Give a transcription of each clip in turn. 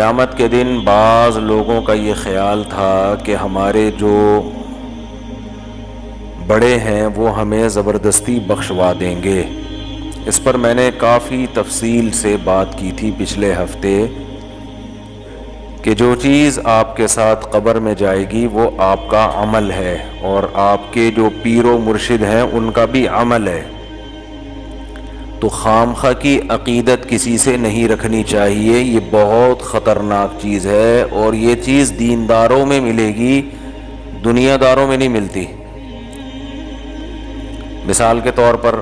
قیامت کے دن بعض لوگوں کا یہ خیال تھا کہ ہمارے جو بڑے ہیں وہ ہمیں زبردستی بخشوا دیں گے. اس پر میں نے کافی تفصیل سے بات کی تھی پچھلے ہفتے کہ جو چیز آپ کے ساتھ قبر میں جائے گی وہ آپ کا عمل ہے، اور آپ کے جو پیر و مرشد ہیں ان کا بھی عمل ہے. تو خامخواہ کی عقیدت کسی سے نہیں رکھنی چاہیے، یہ بہت خطرناک چیز ہے، اور یہ چیز دینداروں میں ملے گی، دنیا داروں میں نہیں ملتی. مثال کے طور پر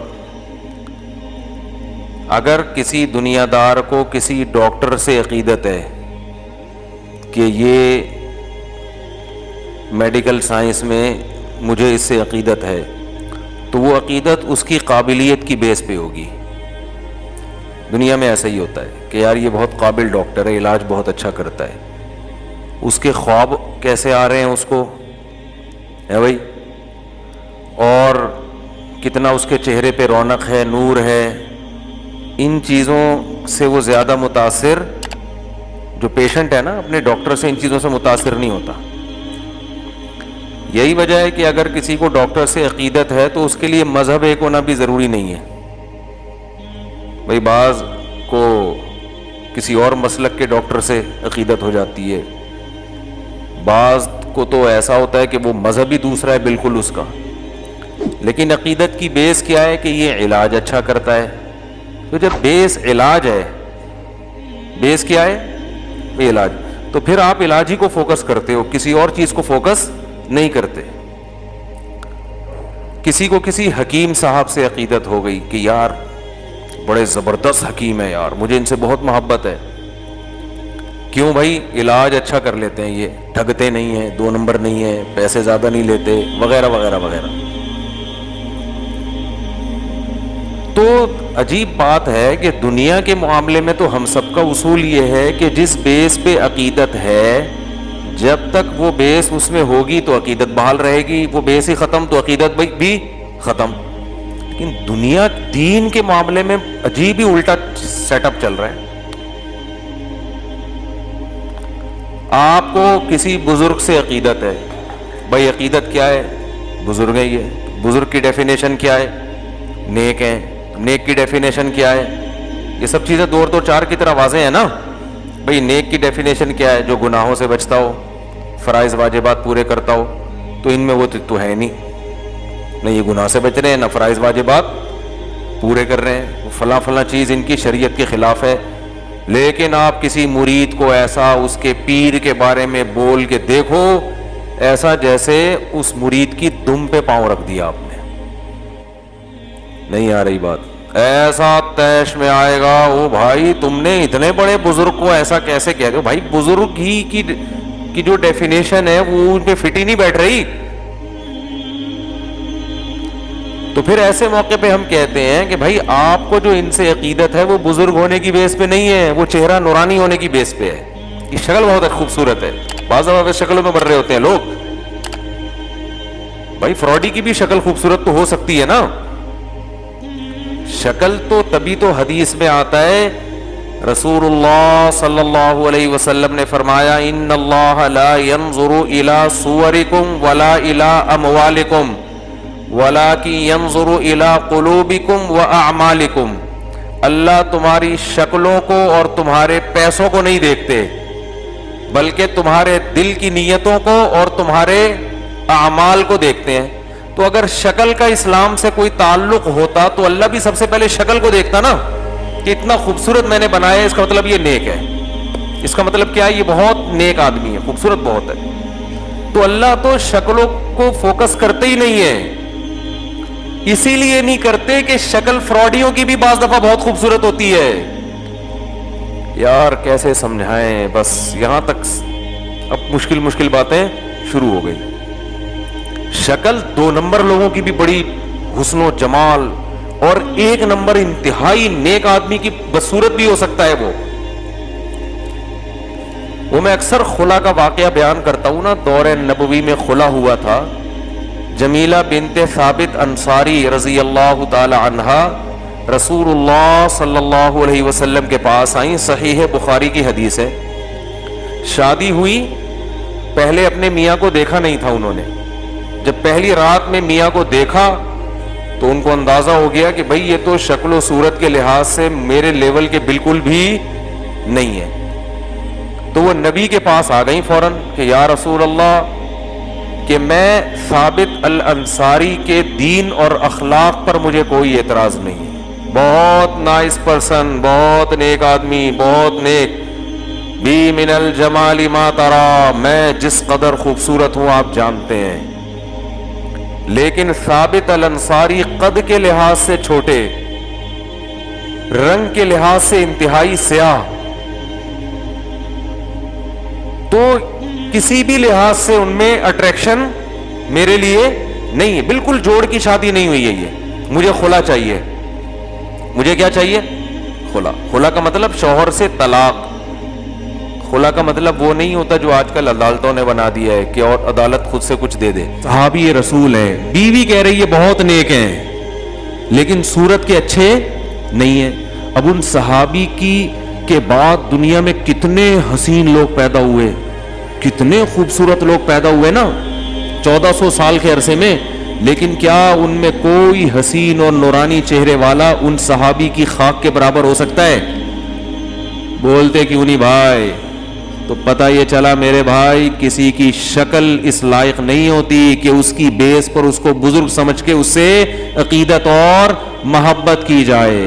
اگر کسی دنیا دار کو کسی ڈاکٹر سے عقیدت ہے کہ یہ میڈیکل سائنس میں مجھے اس سے عقیدت ہے، تو وہ عقیدت اس کی قابلیت کی بیس پہ ہوگی. دنیا میں ایسا ہی ہوتا ہے کہ یار یہ بہت قابل ڈاکٹر ہے، علاج بہت اچھا کرتا ہے. اس کے خواب کیسے آ رہے ہیں اس کو ہے بھائی، اور کتنا اس کے چہرے پہ رونق ہے، نور ہے. ان چیزوں سے وہ زیادہ متاثر، جو پیشنٹ ہے نا اپنے ڈاکٹر سے، ان چیزوں سے متاثر نہیں ہوتا. یہی وجہ ہے کہ اگر کسی کو ڈاکٹر سے عقیدت ہے تو اس کے لیے مذہب ایک ہونا بھی ضروری نہیں ہے. بھئی بعض کو کسی اور مسلک کے ڈاکٹر سے عقیدت ہو جاتی ہے، بعض کو تو ایسا ہوتا ہے کہ وہ مذہب ہی دوسرا ہے بالکل اس کا، لیکن عقیدت کی بیس کیا ہے کہ یہ علاج اچھا کرتا ہے. تو جب بیس علاج ہے، بیس کیا ہے؟ علاج، تو پھر آپ علاج ہی کو فوکس کرتے ہو، کسی اور چیز کو فوکس نہیں کرتے. کسی کو کسی حکیم صاحب سے عقیدت ہو گئی کہ یار بڑے زبردست حکیم ہے یار، مجھے ان سے بہت محبت ہے. کیوں بھائی؟ علاج اچھا کر لیتے ہیں، یہ ٹھگتے نہیں ہیں، 2 نمبر نہیں ہیں، پیسے زیادہ نہیں لیتے، وغیرہ وغیرہ وغیرہ. تو عجیب بات ہے کہ دنیا کے معاملے میں تو ہم سب کا اصول یہ ہے کہ جس بیس پہ عقیدت ہے، جب تک وہ بیس اس میں ہوگی تو عقیدت بحال رہے گی، وہ بیس ہی ختم تو عقیدت بھی ختم. لیکن دنیا دین کے معاملے میں عجیب ہی الٹا سیٹ اپ چل رہا ہے. آپ کو کسی بزرگ سے عقیدت ہے، بھائی عقیدت کیا ہے؟ بزرگ ہے. یہ بزرگ کی ڈیفینیشن کیا ہے؟ نیک ہیں. نیک کی ڈیفینیشن کیا ہے؟ یہ سب چیزیں 2 اور 2 4 کی طرح واضح ہیں نا. بھئی نیک کی ڈیفینیشن کیا ہے؟ جو گناہوں سے بچتا ہو، فرائض واجبات پورے کرتا ہو. تو ان میں وہ تو ہے نہیں، نہ یہ گناہ سے بچ رہے ہیں، نہ فرائض واجبات پورے کر رہے ہیں، فلاں فلاں چیز ان کی شریعت کے خلاف ہے. لیکن آپ کسی مرید کو ایسا اس کے پیر کے بارے میں بول کے دیکھو، ایسا جیسے اس مرید کی دم پہ پاؤں رکھ دیا آپ نے. نہیں آ رہی بات؟ ایسا تیش میں آئے گا، او بھائی تم نے اتنے بڑے بزرگ کو ایسا کیسے کہہ دو؟ بھائی بزرگ ہی کی جو ڈیفینیشن ہے وہ ان پہ فٹ ہی نہیں بیٹھ رہی. تو پھر ایسے موقع پہ ہم کہتے ہیں کہ بھائی آپ کو جو ان سے عقیدت ہے وہ بزرگ ہونے کی بیس پہ نہیں ہے، وہ چہرہ نورانی ہونے کی بیس پہ ہے. یہ شکل بہت خوبصورت ہے، بعض دفعہ شکلوں میں بن رہے ہوتے ہیں لوگ. بھائی فراڈی کی بھی شکل خوبصورت تو ہو سکتی ہے نا. شکل تو تبھی تو حدیث میں آتا ہے، رسول اللہ صلی اللہ علیہ وسلم نے فرمایا ان اللہ لا ينظر الى صورکم ولا الى اموالکم ولکن ينظر الى قلوبکم واعمالکم. اللہ تمہاری شکلوں کو اور تمہارے پیسوں کو نہیں دیکھتے، بلکہ تمہارے دل کی نیتوں کو اور تمہارے اعمال کو دیکھتے ہیں. تو اگر شکل کا اسلام سے کوئی تعلق ہوتا تو اللہ بھی سب سے پہلے شکل کو دیکھتا نا، کہ اتنا خوبصورت میں نے بنایا، اس کا مطلب یہ نیک ہے. اس کا مطلب کیا ہے؟ یہ بہت نیک آدمی ہے، خوبصورت بہت ہے. تو اللہ تو شکلوں کو فوکس کرتے ہی نہیں ہے. اسی لیے نہیں کرتے کہ شکل فراڈیوں کی بھی بعض دفعہ بہت خوبصورت ہوتی ہے. یار کیسے سمجھائیں، بس یہاں تک اب مشکل باتیں شروع ہو گئی. شکل 2 نمبر لوگوں کی بھی بڑی حسن و جمال، اور 1 نمبر انتہائی نیک آدمی کی بدصورت بھی ہو سکتا ہے. وہ میں اکثر خلا کا واقعہ بیان کرتا ہوں نا. دور نبوی میں خلا ہوا تھا. جمیلہ بنت ثابت انصاری رضی اللہ تعالی عنہا رسول اللہ صلی اللہ علیہ وسلم کے پاس آئیں. صحیح بخاری کی حدیث ہے. شادی ہوئی, پہلے اپنے میاں کو دیکھا نہیں تھا انہوں نے. جب پہلی رات میں میاں کو دیکھا تو ان کو اندازہ ہو گیا کہ بھئی یہ تو شکل و صورت کے لحاظ سے میرے لیول کے بالکل بھی نہیں ہے. تو وہ نبی کے پاس آ گئیں فوراً کہ یا رسول اللہ, کہ میں ثابت الانصاری کے دین اور اخلاق پر مجھے کوئی اعتراض نہیں ہے, بہت نائس پرسن, بہت نیک آدمی, بہت نیک, بی من الجمال ما ترا, میں جس قدر خوبصورت ہوں آپ جانتے ہیں, لیکن ثابت الانصاری قد کے لحاظ سے چھوٹے, رنگ کے لحاظ سے انتہائی سیاہ, تو کسی بھی لحاظ سے ان میں اٹریکشن میرے لیے نہیں ہے, بالکل جوڑ کی شادی نہیں ہوئی ہے یہ, مجھے خلا چاہیے. مجھے کیا چاہیے؟ خلا. خلا کا مطلب شوہر سے طلاق. خلا کا مطلب وہ نہیں ہوتا جو آج کل عدالتوں نے بنا دیا ہے کہ اور عدالت خود سے کچھ دے دے. صحابی رسول ہے, بیوی کہہ رہی ہے بہت نیک ہیں لیکن صورت کے اچھے نہیں ہیں. اب ان صحابی کے بعد دنیا میں کتنے حسین لوگ پیدا ہوئے, کتنے خوبصورت لوگ پیدا ہوئے نا 1400 سال کے عرصے میں, لیکن کیا ان میں کوئی حسین اور نورانی چہرے والا ان صحابی کی خاک کے برابر ہو سکتا ہے؟ بولتے کیوں نہیں بھائی؟ تو پتہ یہ چلا میرے بھائی, کسی کی شکل اس لائق نہیں ہوتی کہ اس کی بیس پر اس کو بزرگ سمجھ کے اس سے عقیدت اور محبت کی جائے.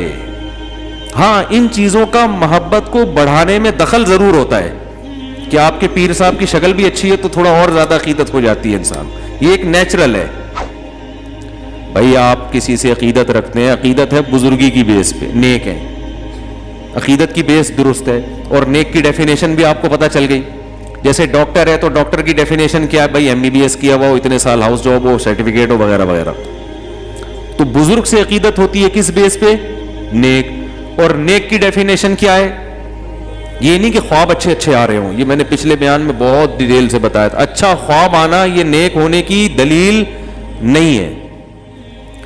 ہاں, ان چیزوں کا محبت کو بڑھانے میں دخل ضرور ہوتا ہے کہ آپ کے پیر صاحب کی شکل بھی اچھی ہے تو تھوڑا اور زیادہ عقیدت ہو جاتی ہے انسان, یہ ایک نیچرل ہے. بھائی آپ کسی سے عقیدت رکھتے ہیں, عقیدت ہے بزرگی کی بیس پہ, نیک ہیں, عقیدت کی بیس درست ہے. اور نیک کی ڈیفینیشن بھی آپ کو پتہ چل گئی. جیسے ڈاکٹر ہے تو ڈاکٹر کی ڈیفینیشن کیا ہے؟ بھائی MBBS کیا ہوا ہو, اتنے سال ہاؤس جاب ہو, سرٹیفکیٹ ہو, وغیرہ وغیرہ. تو بزرگ سے عقیدت ہوتی ہے کس بیس پہ؟ نیک. اور نیک کی ڈیفینیشن کیا ہے؟ یہ نہیں کہ خواب اچھے اچھے آ رہے ہوں, یہ میں نے پچھلے بیان میں بہت ڈیٹیل سے بتایا تھا. اچھا خواب آنا یہ نیک ہونے کی دلیل نہیں ہے.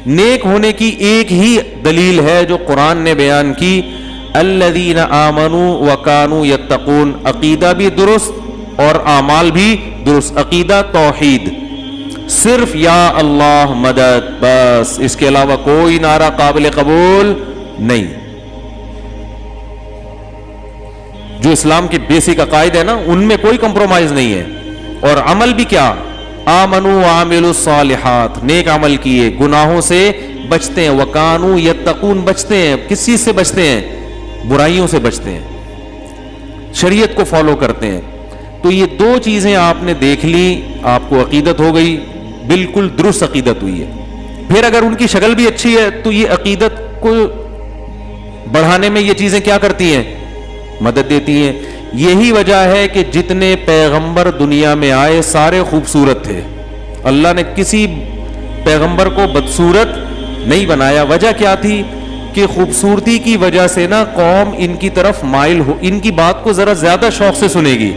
نیک ہونے کی ایک ہی دلیل ہے جو قرآن نے بیان کی, الذین آمنوا وکانوا یتقون. عقیدہ بھی درست اور اعمال بھی درست. عقیدہ توحید, صرف یا اللہ مدد, بس, اس کے علاوہ کوئی نعرہ قابل قبول نہیں. جو اسلام کے بیسک عقائد ہے نا ان میں کوئی کمپرومائز نہیں ہے. اور عمل بھی کیا؟ آمنوا وعملوا الصالحات, نیک عمل کیے, گناہوں سے بچتے ہیں, وکانوا یتقون, بچتے ہیں. کس چیز سے بچتے ہیں؟ برائیوں سے بچتے ہیں, شریعت کو فالو کرتے ہیں. تو یہ دو چیزیں آپ نے دیکھ لی, آپ کو عقیدت ہو گئی, بالکل درست عقیدت ہوئی ہے. پھر اگر ان کی شکل بھی اچھی ہے تو یہ عقیدت کو بڑھانے میں یہ چیزیں کیا کرتی ہیں؟ مدد دیتی ہیں. یہی وجہ ہے کہ جتنے پیغمبر دنیا میں آئے سارے خوبصورت تھے. اللہ نے کسی پیغمبر کو بدصورت نہیں بنایا. وجہ کیا تھی؟ کہ خوبصورتی کی وجہ سے نا قوم ان کی طرف مائل ہو, ان کی بات کو ذرا زیادہ شوق سے سنے گی.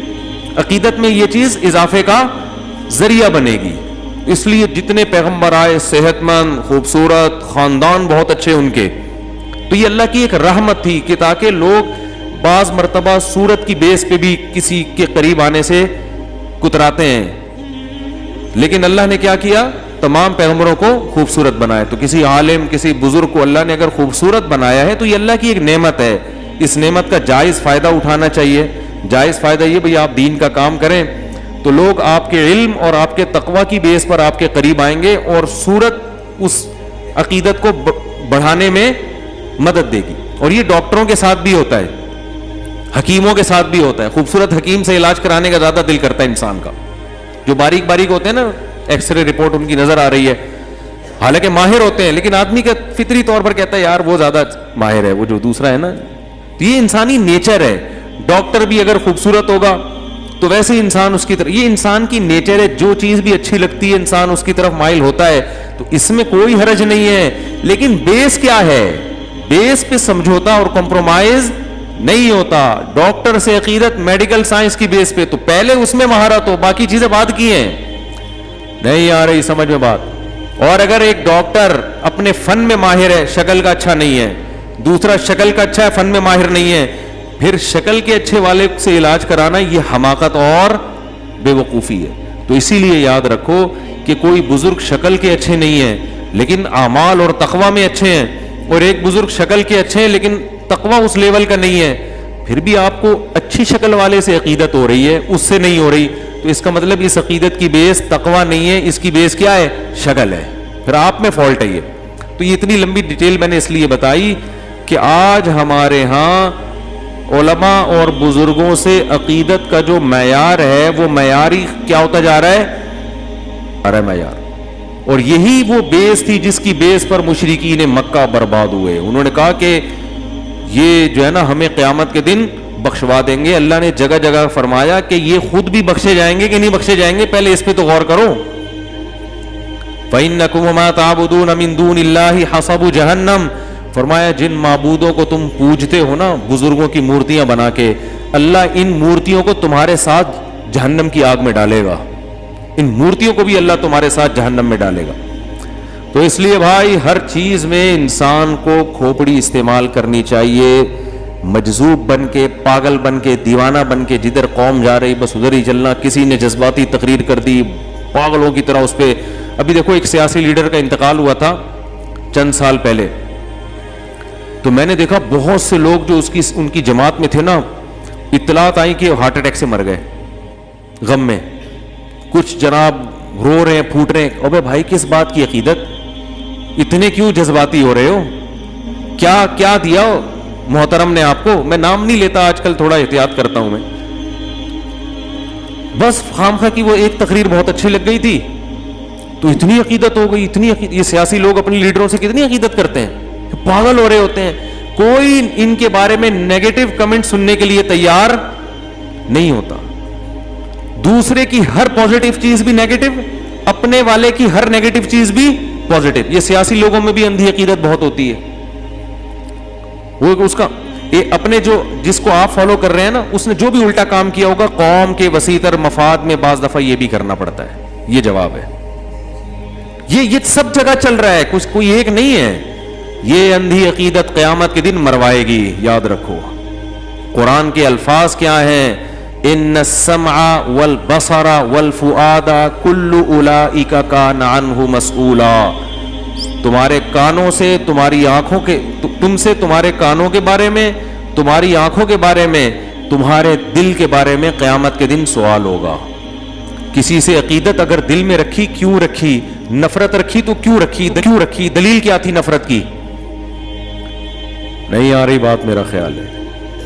عقیدت میں یہ چیز اضافے کا ذریعہ بنے گی. اس لیے جتنے پیغمبر آئے صحت مند, خوبصورت, خاندان بہت اچھے ان کے. تو یہ اللہ کی ایک رحمت تھی کہ تاکہ لوگ بعض مرتبہ صورت کی بیس پہ بھی کسی کے قریب آنے سے کتراتے ہیں, لیکن اللہ نے کیا کیا؟ تمام پیغمبروں کو خوبصورت بنایا. تو کسی عالم, کسی بزرگ کو اللہ نے اگر خوبصورت بنایا ہے تو یہ اللہ کی ایک نعمت ہے. اس نعمت کا جائز فائدہ اٹھانا چاہیے. جائز فائدہ یہ بھئی آپ دین کا کام کریں تو لوگ آپ کے علم اور آپ کے تقوی کی بیس پر آپ کے قریب آئیں گے, اور صورت اس عقیدت کو بڑھانے میں مدد دے گی. اور یہ ڈاکٹروں کے ساتھ بھی ہوتا ہے, حکیموں کے ساتھ بھی ہوتا ہے. خوبصورت حکیم سے علاج کرانے کا زیادہ دل کرتا ہے انسان کا. جو باریک باریک ہوتے ہیں نا, ایکس رے رپورٹ ان کی نظر آ رہی ہے, حالانکہ ماہر ہوتے ہیں, لیکن آدمی کا فطری طور پر کہتا ہے یار وہ زیادہ ماہر ہے, وہ جو دوسرا ہے نا. تو یہ انسانی نیچر ہے. ڈاکٹر بھی اگر خوبصورت ہوگا تو ویسے انسان اس کی طرف, یہ انسان کی نیچر ہے, جو چیز بھی اچھی لگتی ہے انسان اس کی طرف مائل ہوتا ہے. تو اس میں کوئی حرج نہیں ہے. لیکن بیس کیا ہے؟ بیس پہ سمجھوتا اور کمپرومائز نہیں ہوتا. ڈاکٹر سے عقیدت میڈیکل سائنس کی بیس پہ, تو پہلے اس میں مہارت ہو, باقی چیزیں بعد کی ہیں. نہیں آ رہی سمجھ میں بات؟ اور اگر ایک ڈاکٹر اپنے فن میں ماہر ہے, شکل کا اچھا نہیں ہے, دوسرا شکل کا اچھا ہے, فن میں ماہر نہیں ہے, پھر شکل کے اچھے والے سے علاج کرانا یہ حماقت اور بے وقوفی ہے. تو اسی لیے یاد رکھو کہ کوئی بزرگ شکل کے اچھے نہیں ہیں لیکن اعمال اور تقوی میں اچھے ہیں, اور ایک بزرگ شکل کے اچھے ہیں لیکن تقوی اس لیول کا نہیں ہے, پھر بھی آپ کو اچھی شکل والے سے عقیدت ہو رہی ہے, اس سے نہیں ہو رہی, تو اس کا مطلب اس عقیدت کی بیس تقوی نہیں ہے, اس کی بیس کیا ہے؟ شکل ہے. پھر آپ میں فالٹ ہے یہ. تو یہ اتنی لمبی ڈیٹیل میں نے اس لیے بتائی کہ آج ہمارے ہاں علماء اور بزرگوں سے عقیدت کا جو معیار ہے وہ معیاری کیا ہوتا جا رہا ہے معیار. اور یہی وہ بیس تھی جس کی بیس پر مشرکین مکہ برباد ہوئے. انہوں نے کہا کہ یہ جو ہے نا ہمیں قیامت کے دن بخشوا دیں گے. اللہ نے جگہ جگہ فرمایا کہ یہ خود بھی بخشے جائیں گے کہ نہیں بخشے جائیں گے, پہلے اس پہ تو غور کرو. فَإِنَّكُمْ وَمَا تَعْبُدُونَ مِن دُونِ اللَّهِ حَصَبُ جَهَنَّمَ, فرمایا جن معبودوں کو تم پوجتے ہو نا بزرگوں کی مورتیاں بنا کے, اللہ ان مورتیوں کو تمہارے ساتھ جہنم کی آگ میں ڈالے گا. ان مورتیوں کو بھی اللہ تمہارے ساتھ جہنم میں ڈالے گا. تو اس لیے بھائی ہر چیز میں انسان کو کھوپڑی استعمال کرنی چاہیے, مجذوب بن کے, پاگل بن کے, دیوانہ بن کے, جدھر قوم جا رہی بس ادھر ہی چلنا. کسی نے جذباتی تقریر کر دی پاگلوں کی طرح اس پہ. ابھی دیکھو ایک سیاسی لیڈر کا انتقال ہوا تھا چند سال پہلے, تو میں نے دیکھا بہت سے لوگ جو ان کی جماعت میں تھے نا, اطلاعات آئی کہ ہارٹ اٹیک سے مر گئے غم میں. کچھ جناب رو رہے ہیں, پھوٹ رہے ہیں. ابے بھائی کس بات کی عقیدت, اتنے کیوں جذباتی ہو رہے ہو؟ کیا دیا محترم نے آپ کو؟ میں نام نہیں لیتا آج کل, تھوڑا احتیاط کرتا ہوں میں. بس خامخواہ کی وہ ایک تقریر بہت اچھی لگ گئی تھی تو اتنی عقیدت ہو گئی, اتنی عقیدت. یہ سیاسی لوگ اپنی لیڈروں سے کتنی عقیدت کرتے ہیں, پاگل ہو رہے ہوتے ہیں. کوئی ان کے بارے میں نیگیٹو کمنٹ سننے کے لیے تیار نہیں ہوتا. دوسرے کی ہر پازیٹیو چیز بھی نیگیٹو, اپنے والے کی ہر نیگیٹو چیز بھی پازیٹیو. یہ سیاسی لوگوں میں بھی اندھی عقیدت بہت ہوتی ہے. وہ اس کا اپنے جو جس کو آپ فالو کر رہے ہیں نا, اس نے جو بھی الٹا کام کیا ہوگا قوم کے وسیع تر مفاد میں بعض دفعہ یہ بھی کرنا پڑتا ہے. یہ جواب ہے. یہ سب جگہ چل رہا ہے, کچھ کوئی ایک نہیں ہے. یہ اندھی عقیدت قیامت کے دن مروائے گی, یاد رکھو. قرآن کے الفاظ کیا ہیں؟ ان السمع والبصر والفؤاد کل اولئک کان عنہ مسئولا. تمہارے کانوں سے, تمہاری آنکھوں کے, تم سے تمہارے کانوں کے بارے میں, تمہاری آنکھوں کے بارے میں, تمہارے دل کے بارے میں قیامت کے دن سوال ہوگا. کسی سے عقیدت اگر دل میں رکھی, کیوں رکھی؟ نفرت رکھی تو کیوں رکھی؟ دلیل کیا تھی نفرت کی؟ نہیں آ رہی بات میرا خیال ہے.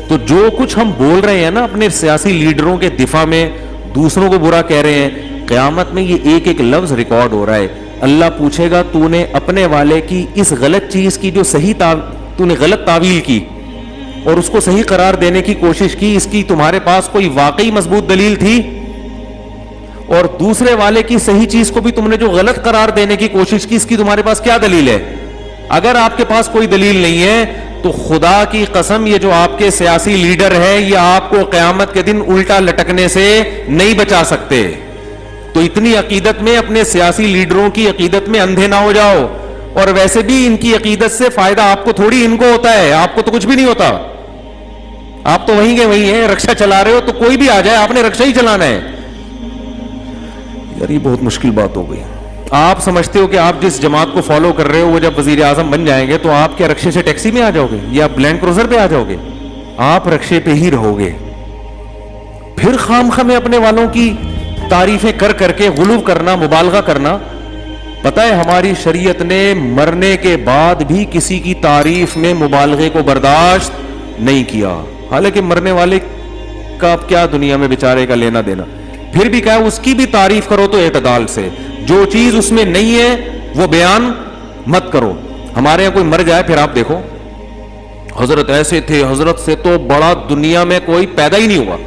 تو جو کچھ ہم بول رہے ہیں نا اپنے سیاسی لیڈروں کے دفاع میں, دوسروں کو برا کہہ رہے ہیں, قیامت میں یہ ایک ایک لفظ ریکارڈ ہو رہا ہے. اللہ پوچھے گا تو نے اپنے والے کی اس غلط چیز کی جو تو نے غلط تعویل کی اور اس کو صحیح قرار دینے کی کوشش کی, اس کی تمہارے پاس کوئی واقعی مضبوط دلیل تھی؟ اور دوسرے والے کی صحیح چیز کو بھی تم نے جو غلط قرار دینے کی کوشش کی, اس کی تمہارے پاس کیا دلیل ہے؟ اگر آپ کے پاس کوئی دلیل نہیں ہے تو خدا کی قسم یہ جو آپ کے سیاسی لیڈر ہے یہ آپ کو قیامت کے دن الٹا لٹکنے سے نہیں بچا سکتے. تو اتنی عقیدت میں, اپنے سیاسی لیڈروں کی عقیدت میں اندھے نہ ہو جاؤ. اور ویسے بھی ان کی عقیدت سے فائدہ آپ کو تھوڑی, ان کو ہوتا ہے, آپ کو تو کچھ بھی نہیں ہوتا. آپ تو وہیں کے وہیں ہیں, رکشہ چلا رہے ہو تو کوئی بھی آ جائے آپ نے رکشہ ہی چلانا ہے. یار یہ بہت مشکل بات ہو گئی. آپ سمجھتے ہو کہ آپ جس جماعت کو فالو کر رہے ہو وہ جب وزیر اعظم بن جائیں گے تو آپ کیا رکشے سے ٹیکسی میں آ جاؤ گے یا لینڈ کروزر پہ آ جاؤ گے؟ آپ رکشے پہ ہی رہو گے. پھر خامخواہ میں اپنے والوں کی تعریفیں کر کے غلو کرنا, مبالغہ کرنا. پتہ ہے ہماری شریعت نے مرنے کے بعد بھی کسی کی تعریف میں مبالغے کو برداشت نہیں کیا. حالانکہ مرنے والے کا کیا دنیا میں بیچارے کا لینا دینا. پھر بھی کہا اس کی بھی تعریف کرو تو اعتدال سے, جو چیز اس میں نہیں ہے وہ بیان مت کرو. ہمارے یہاں کوئی مر جائے پھر آپ دیکھو حضرت ایسے تھے, حضرت سے تو بڑا دنیا میں کوئی پیدا ہی نہیں ہوا.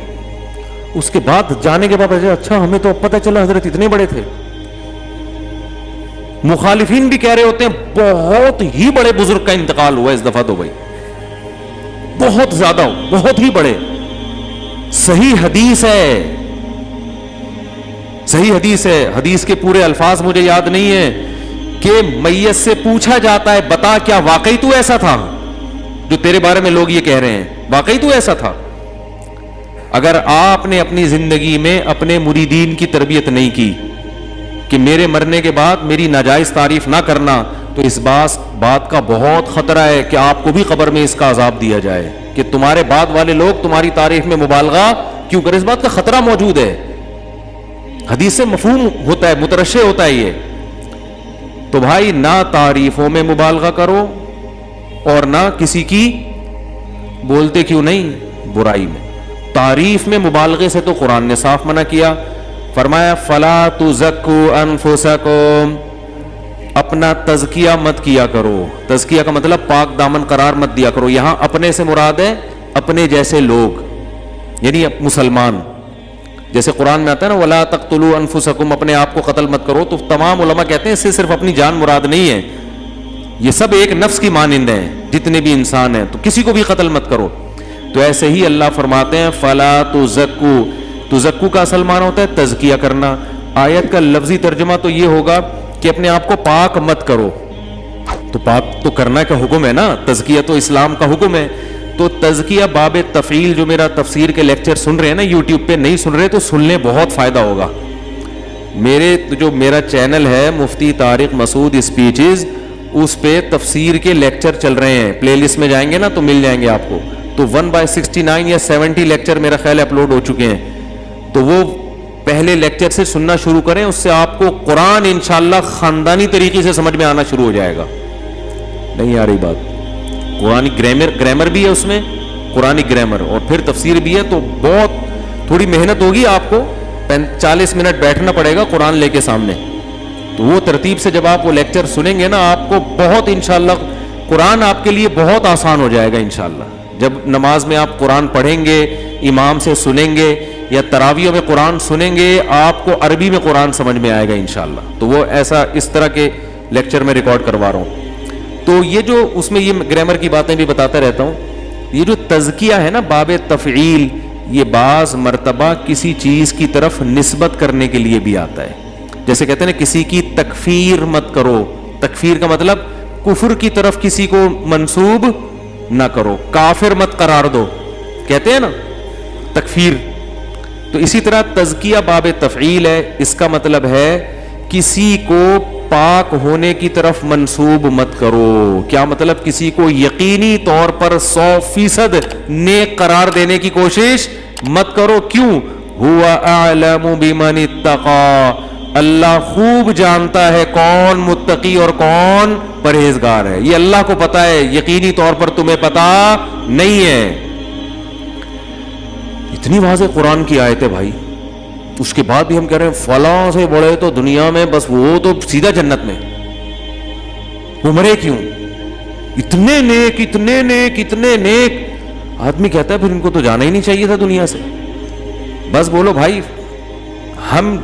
اس کے بعد جانے کے بعد اچھا ہمیں تو پتہ چلا حضرت اتنے بڑے تھے. مخالفین بھی کہہ رہے ہوتے ہیں بہت ہی بڑے بزرگ کا انتقال ہوا اس دفعہ تو بھائی, بہت زیادہ, بہت ہی بڑے. صحیح حدیث ہے, صحیح حدیث ہے. حدیث کے پورے الفاظ مجھے یاد نہیں ہے کہ میت سے پوچھا جاتا ہے بتا کیا واقعی تو ایسا تھا؟ جو تیرے بارے میں لوگ یہ کہہ رہے ہیں واقعی تو ایسا تھا؟ اگر آپ نے اپنی زندگی میں اپنے مریدین کی تربیت نہیں کی کہ میرے مرنے کے بعد میری ناجائز تعریف نہ کرنا، تو اس بات کا بہت خطرہ ہے کہ آپ کو بھی قبر میں اس کا عذاب دیا جائے کہ تمہارے بعد والے لوگ تمہاری تعریف میں مبالغہ کیوں کریں. اس بات کا خطرہ موجود ہے. حدیث سے مفہوم ہوتا ہے، مترشح ہوتا ہے یہ. تو بھائی نہ تعریفوں میں مبالغہ کرو اور نہ کسی کی بولتے کیوں نہیں برائی میں. تعریف میں مبالغے سے تو قرآن نے صاف منع کیا. فرمایا فلا تزکوا انفسکم، اپنا تزکیہ مت کیا کرو. تزکیہ کا مطلب پاک دامن قرار مت دیا کرو. یہاں اپنے سے مراد ہے اپنے جیسے لوگ، یعنی مسلمان. جیسے قرآن میں آتا ہے نا ولا تقتلوا انفسکم، اپنے آپ کو قتل مت کرو. تو تمام علماء کہتے ہیں اس سے صرف اپنی جان مراد نہیں ہے، یہ سب ایک نفس کی مانند ہیں جتنے بھی انسان ہیں، تو کسی کو بھی قتل مت کرو. تو ایسے ہی اللہ فرماتے ہیں فلا تزکو. تزکو کا اصل معنی ہوتا ہے تزکیہ کرنا. آیت کا لفظی ترجمہ تو یہ ہوگا کہ اپنے آپ کو پاک مت کرو. تو پاک تو کرنا کا حکم ہے نا، تزکیہ تو اسلام کا حکم ہے. تو تزکیہ باب تفعیل، جو میرا تفسیر کے لیکچر سن رہے ہیں نا یوٹیوب پہ، نہیں سن رہے تو سن لیں، بہت فائدہ ہوگا. میرا چینل ہے مفتی طارق مسعود اسپیچز، اس پہ تفسیر کے لیکچر چل رہے ہیں. پلے لسٹ میں جائیں گے نا تو مل جائیں گے آپ کو. تو 1/69 یا 70 لیکچر میرا خیال اپلوڈ ہو چکے ہیں. تو وہ پہلے لیکچر سے سننا شروع کریں، اس سے آپ کو قرآن انشاءاللہ خاندانی طریقے سے سمجھ میں آنا شروع ہو جائے گا. نہیں آ رہی بات؟ قرآنی گرامر بھی ہے اس میں، قرآنی گرامر، اور پھر تفسیر بھی ہے. تو بہت تھوڑی محنت ہوگی، آپ کو 40 منٹ بیٹھنا پڑے گا قرآن لے کے سامنے. تو وہ ترتیب سے جب آپ وہ لیکچر سنیں گے نا، آپ کو بہت انشاءاللہ قرآن آپ کے لیے بہت آسان ہو جائے گا انشاءاللہ. جب نماز میں آپ قرآن پڑھیں گے، امام سے سنیں گے، یا تراویح میں قرآن سنیں گے، آپ کو عربی میں قرآن سمجھ میں آئے گا انشاءاللہ. تو وہ ایسا اس طرح کے لیکچر میں ریکارڈ کروا رہا ہوں. تو یہ جو اس میں یہ گرامر کی باتیں بھی بتاتا رہتا ہوں. یہ جو تزکیہ ہے نا باب تفعیل، یہ بعض مرتبہ کسی چیز کی طرف نسبت کرنے کے لیے بھی آتا ہے. جیسے کہتے ہیں نا کسی کی تکفیر مت کرو. تکفیر کا مطلب کفر کی طرف کسی کو منسوب نہ کرو، کافر مت قرار دو، کہتے ہیں نا تکفیر. تو اسی طرح تزکیہ باب تفعیل ہے. اس کا مطلب ہے کسی کو پاک ہونے کی طرف منسوب مت کرو. کیا مطلب؟ کسی کو یقینی طور پر 100% نیک قرار دینے کی کوشش مت کرو. کیوں؟ هو اعلم بمن اتقى، اللہ خوب جانتا ہے کون متقی اور کون پرہیزگار ہے. یہ اللہ کو پتا ہے، یقینی طور پر تمہیں پتا نہیں ہے. اتنی واضح قرآن کی آیت ہے بھائی. اس کے بعد بھی ہم کہہ رہے ہیں فلاں سے بڑے تو دنیا میں بس وہ تو سیدھا جنت میں. وہ مرے کیوں؟ اتنے نیک اتنے نیک اتنے نیک. آدمی کہتا ہے پھر ان کو تو جانا ہی نہیں چاہیے تھا دنیا سے. بس بولو بھائی، ہم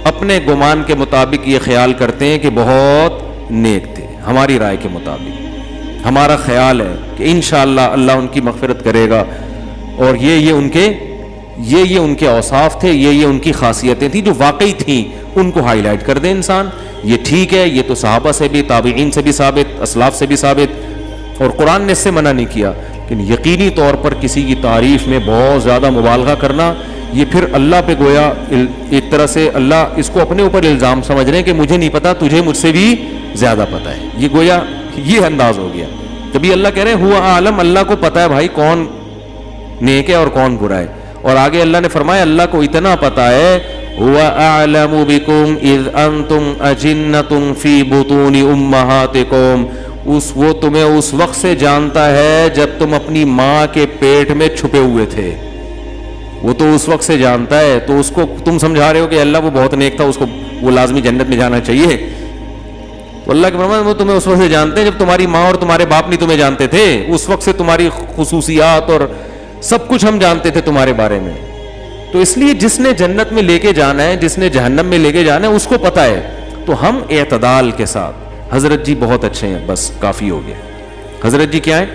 اپنے گمان کے مطابق یہ خیال کرتے ہیں کہ بہت نیک تھے. ہماری رائے کے مطابق ہمارا خیال ہے کہ انشاءاللہ اللہ ان کی مغفرت کرے گا، اور یہ ان کے اوصاف تھے، یہ ان کی خاصیتیں تھیں جو واقعی تھیں، ان کو ہائی لائٹ کر دے انسان. یہ ٹھیک ہے، یہ تو صحابہ سے بھی، تابعین سے بھی ثابت، اسلاف سے بھی ثابت، اور قرآن نے اس سے منع نہیں کیا. لیکن یقینی طور پر کسی کی تعریف میں بہت زیادہ مبالغہ کرنا، یہ پھر اللہ پہ گویا ایک طرح سے اللہ اس کو اپنے اوپر الزام سمجھ رہے ہیں کہ مجھے نہیں پتا، تجھے مجھ سے بھی زیادہ پتا ہے. یہ گویا یہ انداز ہو گیا. تبھی اللہ کہہ رہے ہیں ہوا عالم، اللہ کو پتا ہے بھائی کون نیک ہے اور کون برا ہے. اور آگے اللہ نے فرمایا اللہ کو اتنا پتا ہے ہوا اعلم بکم اذ انتم اجنۃ فی بطون امہاتکم، وہ تمہیں اس وقت سے جانتا ہے جب تم اپنی ماں کے پیٹ میں چھپے ہوئے تھے. وہ تو اس وقت سے جانتا ہے. تو اس کو تم سمجھا رہے ہو کہ اللہ وہ بہت نیک تھا، اس کو وہ لازمی جنت میں جانا چاہیے. تو اللہ کے فرمان وہ تمہیں اس وقت سے جانتے ہیں جب تمہاری ماں اور تمہارے باپ نہیں تمہیں جانتے تھے. اس وقت سے تمہاری خصوصیات اور سب کچھ ہم جانتے تھے تمہارے بارے میں. تو اس لیے جس نے جنت میں لے کے جانا ہے، جس نے جہنم میں لے کے جانا ہے، اس کو پتا ہے. تو ہم اعتدال کے ساتھ، حضرت جی بہت اچھے ہیں، بس کافی ہو گیا. حضرت جی کیا ہے؟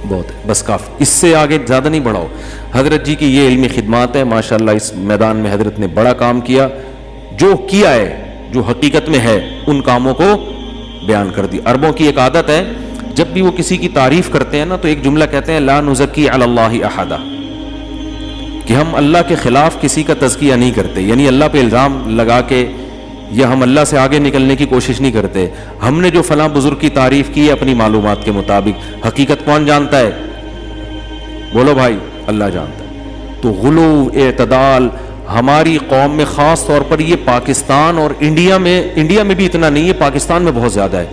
بہت ہے، بس کافی، اس سے آگے زیادہ نہیں بڑھاؤ. حضرت جی کی یہ علمی خدمات ہے ماشاءاللہ. اس میدان میں حضرت نے بڑا کام کیا، جو کیا ہے، جو حقیقت میں ہے، ان کاموں کو بیان کر دی. عربوں کی ایک عادت ہے جب بھی وہ کسی کی تعریف کرتے ہیں نا تو ایک جملہ کہتے ہیں لا نزکی علی اللہ احدا، کہ ہم اللہ کے خلاف کسی کا تزکیہ نہیں کرتے، یعنی اللہ پہ الزام لگا کے یا ہم اللہ سے آگے نکلنے کی کوشش نہیں کرتے. ہم نے جو فلاں بزرگ کی تعریف کی ہے اپنی معلومات کے مطابق، حقیقت کون جانتا ہے؟ بولو بھائی، اللہ جانتا ہے. تو غلو، اعتدال ہماری قوم میں خاص طور پر، یہ پاکستان اور انڈیا میں بھی اتنا نہیں ہے، پاکستان میں بہت زیادہ ہے.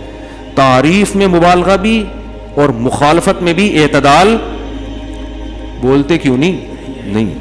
تعریف میں مبالغہ بھی اور مخالفت میں بھی اعتدال. بولتے کیوں نہیں؟